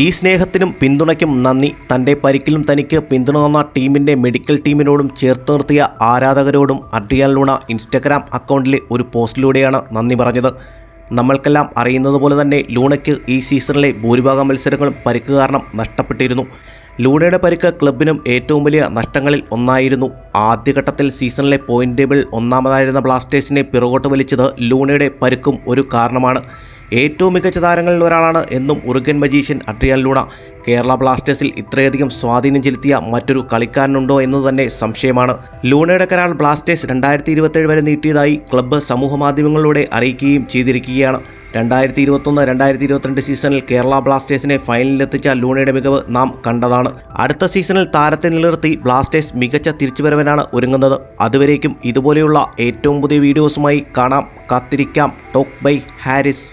ഈ സ്നേഹത്തിനും പിന്തുണയ്ക്കും നന്ദി. തൻ്റെ പരിക്കിലും തനിക്ക് പിന്തുണ തന്ന ടീമിൻ്റെ മെഡിക്കൽ ടീമിനോടും ചേർത്ത് നിർത്തിയ ആരാധകരോടും അഡ്രിയാൻ ലൂണ ഇൻസ്റ്റഗ്രാം അക്കൗണ്ടിലെ ഒരു പോസ്റ്റിലൂടെയാണ് നന്ദി പറഞ്ഞത്. നമ്മൾക്കെല്ലാം അറിയുന്നത് പോലെ തന്നെ ലൂണയ്ക്ക് ഈ സീസണിലെ ഭൂരിഭാഗം മത്സരങ്ങളും പരിക്ക് കാരണം നഷ്ടപ്പെട്ടിരുന്നു. ലൂണയുടെ പരിക്ക് ക്ലബിനും ഏറ്റവും വലിയ നഷ്ടങ്ങളിൽ ഒന്നായിരുന്നു. ആദ്യഘട്ടത്തിൽ സീസണിലെ പോയിന്റ് ടേബിൾ ഒന്നാമതായിരുന്ന ബ്ലാസ്റ്റേഴ്സിനെ പിറകോട്ട് വലിച്ചത് ലൂണയുടെ പരിക്കും ഒരു കാരണമാണ്. ഏറ്റവും മികച്ച താരങ്ങളിൽ ഒരാളാണ് എന്നും Uruguayan magician Adrian Luna. Kerala ബ്ലാസ്റ്റേഴ്സിൽ ഇത്രയധികം സ്വാധീനം ചെലുത്തിയ മറ്റൊരു കളിക്കാരനുണ്ടോ എന്ന് തന്നെ സംശയമാണ്. ലൂണയുടെ കരാർ ബ്ലാസ്റ്റേഴ്സ് 2027 വരെ നീട്ടിയതായി ക്ലബ്ബ് സമൂഹമാധ്യമങ്ങളിലൂടെ അറിയിക്കുകയും ചെയ്തിരിക്കുകയാണ്. 2021-2022 സീസണിൽ കേരള ബ്ലാസ്റ്റേഴ്സിനെ ഫൈനലിലെത്തിച്ച ലൂണയുടെ മികവ് നാം കണ്ടതാണ്. അടുത്ത സീസണിൽ താരത്തെ നിലനിർത്തി ബ്ലാസ്റ്റേഴ്സ് മികച്ച തിരിച്ചുവരവിനാണ് ഒരുങ്ങുന്നത്. അതുവരേക്കും ഇതുപോലെയുള്ള ഏറ്റവും പുതിയ വീഡിയോസുമായി കാണാം. കാത്തിരിക്കാം. Talk bye Haris.